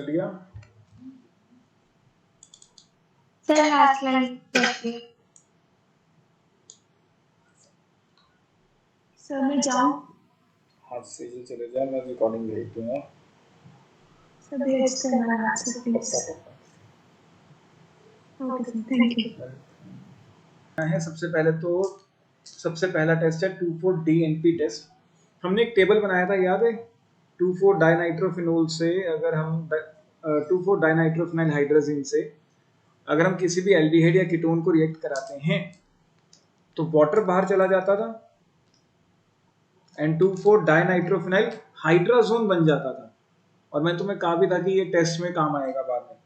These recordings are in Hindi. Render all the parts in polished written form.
लिया सर लास्ट लाइन देखिए। सर मैं जाऊं? हाथ से ही चले जाए, मैं रिकॉर्डिंग भेज दूंगा। सर भेज देना हाथ से प्लीज। पक्का पक्का ओके सर, थैंक यू। है। सबसे पहला टेस्ट है 2,4-DNP टेस्ट। हमने एक टेबल बनाया था, याद है? 2,4-डाइनाइट्रोफिनोल से अगर हम 2,4-डाइनाइट्रोफिनाइल हाइड्रोजिन से अगर हम किसी भी एल्डिहाइड या कीटोन को रिएक्ट कराते हैं तो वाटर बाहर चला जाता था एंड 2,4-डाइनाइट्रोफिनाइल हाइड्रोजोन बन जाता था। और मैं तुम्हें कहा भी था कि ये टेस्ट में काम आएगा बाद में।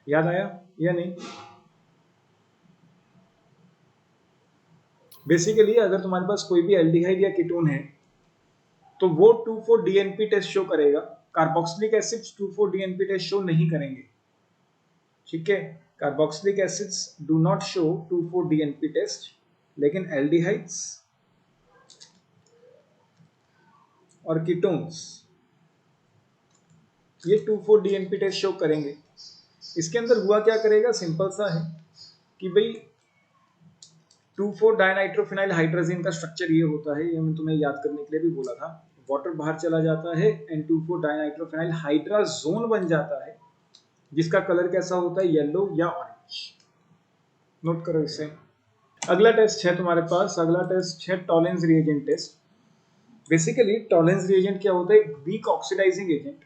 याद आया या नहीं? बेसिकली अगर तुम्हारे पास कोई भी एल्डिहाइड या कीटोन है तो वो 2,4-DNP टेस्ट शो करेगा। Carboxylic acids 2,4-DNP test show नहीं करेंगे, ठीक है? Carboxylic acids do not show 2,4-DNP test, लेकिन एल्डिहाइड्स और कीटोन्स ये 2,4-DNP टेस्ट शो करेंगे। इसके अंदर हुआ क्या करेगा, सिंपल सा है कि भाई 2,4-डाइनाइट्रोफिनाइल हाइड्रोजन का स्ट्रक्चर ये होता है, ये मैं तुम्हें याद करने के लिए भी बोला था। वाटर बाहर चला जाता है एंड 2,4-डाइनाइट्रोफिनाइल हाइड्रोजोन बन जाता है, जिसका कलर कैसा होता है, येलो या ऑरेंज। नोट करो इसे। अगला टेस्ट है तुम्हारे पास, अगला टेस्ट है Tollens reagent test. Basically Tollens reagent क्या होता है, एक वीक ऑक्सीडाइजिंग एजेंट।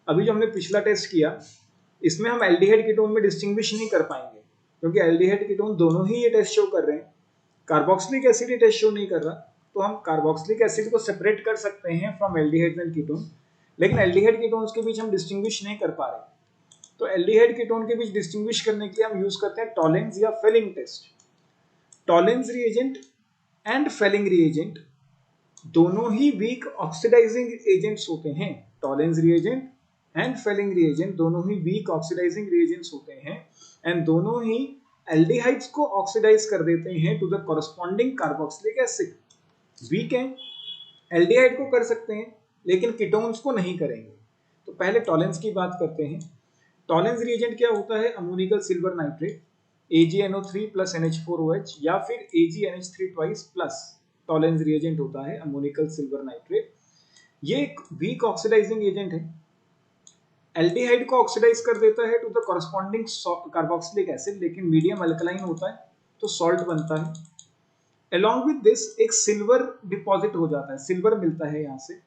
अभी जो हमने पिछला टेस्ट किया इसमें हम एल्डिहाइड कीटोन में डिस्टिंग्विश नहीं कर पाएंगे, क्योंकि एल्डिहाइड कीटोन दोनों ही ये टेस्ट शो कर रहे हैं। कार्बोक्सिलिक एसिड ये टेस्ट शो नहीं कर रहा, तो हम कार्बोक्सिलिक एसिड को सेपरेट कर सकते हैं फ्रॉम एल्डिहाइड एंड कीटोन, लेकिन एल्डिहाइड कीटोन्स के बीच हम डिस्टिंग्विश नहीं कर पा रहे। तो एल्डिहाइड कीटोन के बीच डिस्टिंग्विश करने के लिए हम यूज करते हैं टॉलेंस या Fehling test. Tollens reagent and Fehling reagent दोनों ही वीक ऑक्सीडाइजिंग एजेंट्स होते हैं। Tollens reagent and Fehling reagent दोनों ही वीक ऑक्सीडाइजिंग रिएजेंट्स होते हैं एंड दोनों ही एल्डिहाइड्स को ऑक्सीडाइज कर देते हैं to the corresponding carboxylic acid. Weak है, एल्डिहाइड को कर सकते हैं लेकिन कीटोन्स को नहीं करेंगे। तो पहले टॉलेंस की बात करते हैं। टॉलेंस रिएजेंट क्या होता है, ammoniacal silver nitrate AgNO3 plus NH4OH या फिर AgNH3 twice plus Tollens reagent होता है अमोनिकल सिल्वर नाइट्रेट। ये एक वीक ऑक्सीडाइजिंग एजेंट है, एल्डिहाइड को ऑक्सीडाइज कर देता है to the corresponding carboxylic acid, लेकिन मीडियम अल्कलाइन होता है तो सॉल्ट बनता है। अलॉन्ग विद दिस एक सिल्वर डिपॉजिट हो जाता है, सिल्वर मिलता है यहाँ से,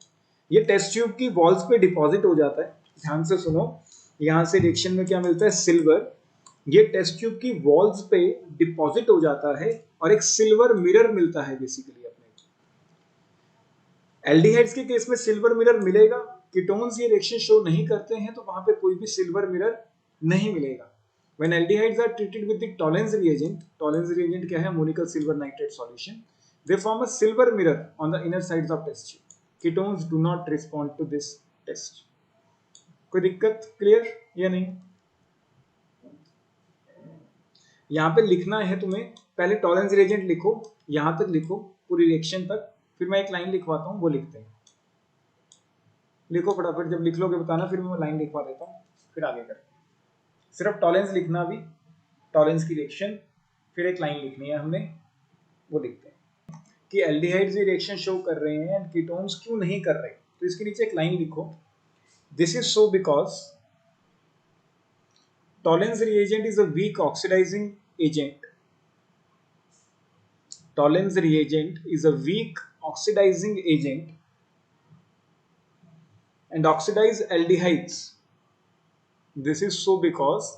ये टेस्ट ट्यूब की वॉल्स पे डिपॉजिट हो जाता है। ध्यान से सुनो, यहाँ से रिएक्शन में क्या मिलता है, सिल्वर। ये टेस्ट ट्यूब की वॉल्स पे डिपॉजिट हो जाता है और एक सिल्वर मिरर मिलता है बेसिकली अपने। एल्डिहाइड्स के केस में सिल्वर मिरर मिलेगा, कीटोन्स ये रिएक्शन शो नहीं करते हैं तो वहां पे कोई भी सिल्वर मिरर नहीं मिलेगा। When aldehydes are treated with the Tollens reagent क्या है, ammoniacal silver nitrate solution, they form a silver mirror on the inner sides of test tube. Ketones do not respond to this test. कोई दिक्कत क्लियर या नहीं? यहाँ पे लिखना है तुम्हें, पहले टॉलेंस रिएजेंट लिखो, यहाँ तक लिखो पूरी रिएक्शन तक, फिर मैं एक लाइन लिखवाता हूँ वो लिखते हैं। लिखो फटाफट, जब लिख लोगे बताना, फिर मैं लाइन लिखवा देता हूँ, फिर आगे कर। सिर्फ टॉलेंस लिखना भी, टॉलेंस की रिएक्शन, फिर एक लाइन लिखनी है हमने, वो लिखते हैं कि एल्डिहाइड्स ये रिएक्शन शो कर रहे हैं एंड कीटोन्स क्यों नहीं कर रहे। तो इसके नीचे एक लाइन लिखो, this is so because Tollens reagent is a weak oxidising agent. Tollens reagent is a weak oxidising agent and oxidize aldehydes. This is so because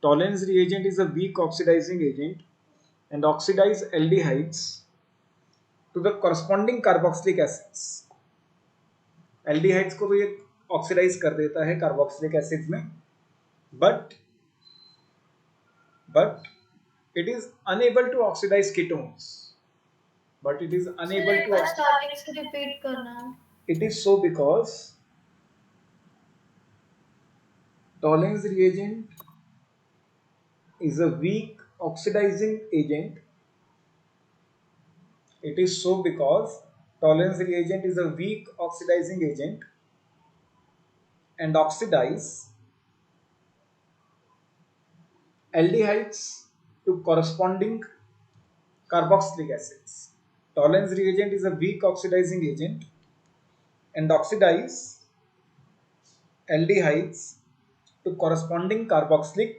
Tollens reagent is a weak oxidizing agent and oxidize aldehydes to the corresponding carboxylic acids. Aldehydes को तो ये ऑक्सीडाइज कर देता है कार्बोक्सिलिक एसिड्स में, but it is unable to oxidize ketones. But it is unable to repeat करना। It is so because Tollens reagent is a weak oxidizing agent. It is so because Tollens reagent is a weak oxidizing agent and oxidize aldehydes to corresponding carboxylic acids. Tollens reagent is a weak oxidizing agent and oxidize aldehydes to corresponding carboxylic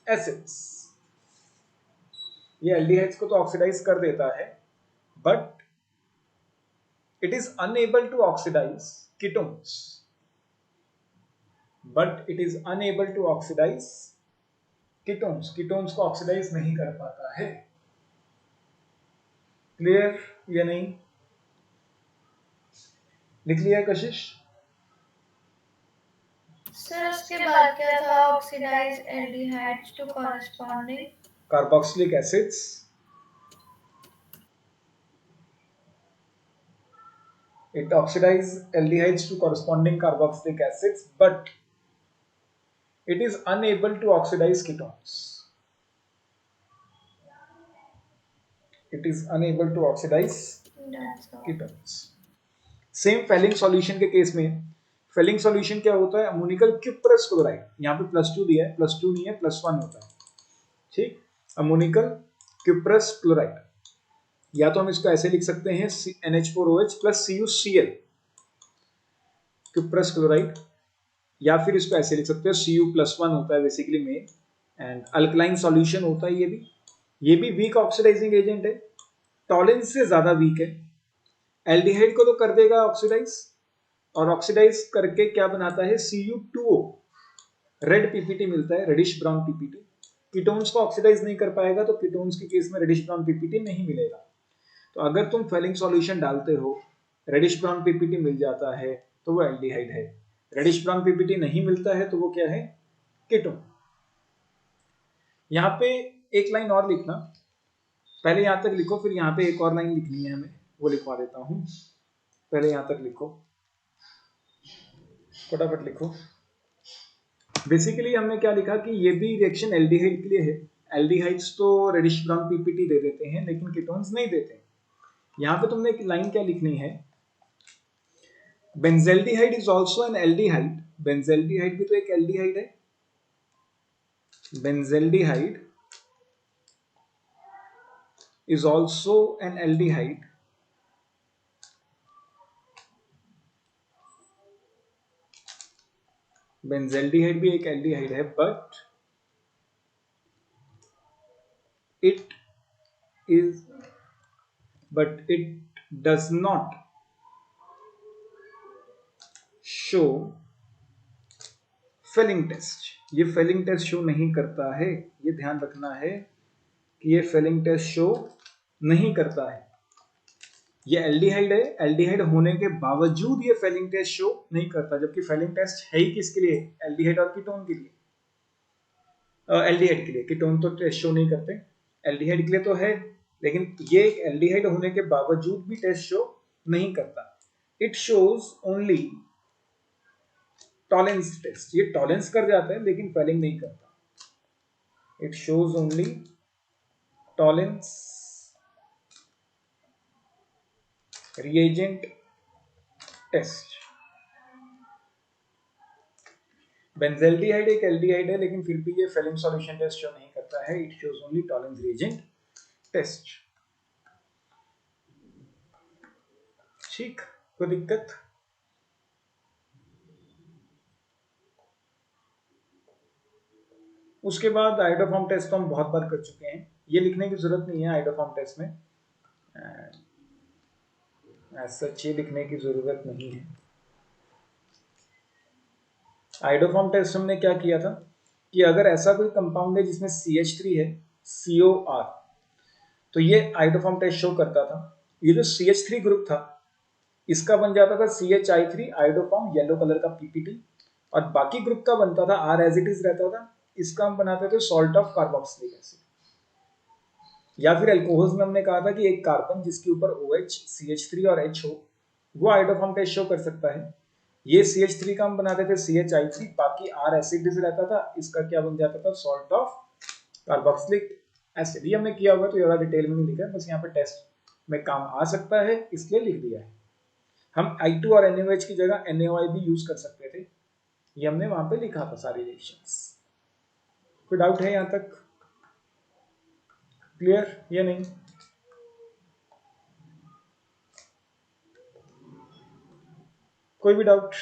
acids. ये aldehydes को तो ऑक्सीडाइज कर देता है, but it is unable to oxidize ketones. But it is unable to oxidize ketones. Ketones को ऑक्सीडाइज नहीं कर पाता है. क्लियर या नहीं? लिख लिया कशिश? सर उसके बाद क्या था? Oxidise aldehydes to corresponding carboxylic acids. It oxidizes aldehydes to corresponding carboxylic acids, but it is unable to oxidize ketones. It is unable to oxidize ketones. Same Fehling solution के केस में, फेलिंग सॉल्यूशन क्या होता है? Ammoniacal cuprous chloride. यहाँ पे +2 दिया है, +2 नहीं है, +1 होता है. ठीक, अमोनिकल क्यूप्रस क्लोराइड. या तो हम इसको ऐसे लिख सकते हैं NH4OH + CuCl क्यूप्रस क्लोराइड, या फिर इसको ऐसे लिख सकते हो Cu+1 होता है बेसिकली में, एंड अल्कलाइन सॉल्यूशन होता है. ये भी वीक ऑक्सीडाइजिंग एजेंट है, टॉलेंस से ज्यादा वीक है. एल्डिहाइड को तो कर देगा ऑक्सीडाइज, और ऑक्सीडाइज करके क्या बनाता है? Cu2O, रेड पीपीटी मिलता है, रेडिश ब्राउन पीपीटी. कीटोन्स को ऑक्सीडाइज नहीं कर पाएगा, तो कीटोन्स के केस में रेडिश ब्राउन पीपीटी नहीं मिलेगा. तो अगर तुम फेलिंग सॉल्यूशन डालते हो, रेडिश ब्राउन पीपीटी मिल जाता है, तो वो एल्डिहाइड है. रेडिश ब्राउन पीपीटी नहीं मिलता है, तो वो क्या है? कीटोन. यहाँ पे एक लाइन और लिखना, पहले यहाँ तक लिखो, फिर यहाँ पे एक और लाइन लिखनी है हमें, वो लिखवा देता हूँ. पहले यहाँ तक लिखो, फटाफट लिखो. बेसिकली हमने क्या लिखा कि ये भी रिएक्शन एल्डिहाइड के लिए है. एल्डिहाइड्स तो रेडिश ब्राउन पीपीटी दे देते हैं, लेकिन कीटोन्स नहीं देते. यहाँ पे तुमने एक लाइन क्या लिखनी है? Benzaldehyde is also an aldehyde. Benzaldehyde भी तो एक एल्डिहाइड है. Benzaldehyde is also an aldehyde. Benzaldehyde भी एक एल्डिहाइड है, but it does not show Fehling test. ये फेलिंग टेस्ट शो नहीं करता है. ये ध्यान रखना है कि ये फेलिंग टेस्ट शो नहीं करता है. ये एल्डिहाइड है, एल्डिहाइड होने के बावजूद ये फेलिंग टेस्ट शो नहीं करता, जबकि फेलिंग टेस्ट है ही किसके लिए? एल्डिहाइड और कीटोन के लिए. एल्डिहाइड के लिए. कीटोन तो टेस्ट शो नहीं करते, एल्डिहाइड के लिए तो है, लेकिन ये एक एल्डिहाइड होने के बावजूद भी टेस्ट शो नहीं करता. It shows only Tollens test. ये टॉलेंस कर जाता है, लेकिन फेलिंग नहीं करता. It shows only Tollens reagent test. Benzaldehyde एक एल्डिहाइड है, लेकिन फिर भी ये फेलिंग सॉल्यूशन टेस्ट शो नहीं करता है. It shows only Tollens reagent test. ठीक, कोई दिक्कत? उसके बाद आइडोफॉर्म टेस्ट तो हम बहुत बार कर चुके हैं, ये लिखने की जरूरत नहीं है. आइडोफॉर्म टेस्ट में सच ये लिखने की जरूरत नहीं है. आइडोफॉर्म टेस्ट हमने क्या किया था कि अगर ऐसा कोई कंपाउंड है जिसमें CH3 है, COR, तो ये आइडोफॉर्म टेस्ट शो करता था. ये जो CH3 ग्रुप था, इसका बन जाता था CHI3 आइडोफॉर्म, येलो कलर का पीपीटी, और बाकी ग्रुप का बनता था R एज इट इज रहता था. इसका हम बनाते थे सॉल्ट ऑफ कार्बोक्सिलिक एसिड. या फिर अल्कोहल्स में हमने कहा था कि एक कार्बन जिसके ऊपर OH, CH3 और H हो, वो आइडोफॉर्म टेस्ट शो कर सकता है. ये CH3 का हम बनाते थे CHI3, बाकी R एसिड रहता था, इसका क्या बन जाता था? Salt of carboxylic acid. ये हमने किया हुआ, तो ज्यादा डिटेल में नहीं लिखा है, बस यहाँ पे टेस्ट में काम आ सकता है इसलिए लिख दिया है. हम I2 और NaOH की जगह NaOI भी यूज कर सकते थे, ये हमने वहां पे लिखा था सारी रिएक्शंस। कोई डाउट है यहाँ तक? क्लियर या नहीं? कोई भी डाउट?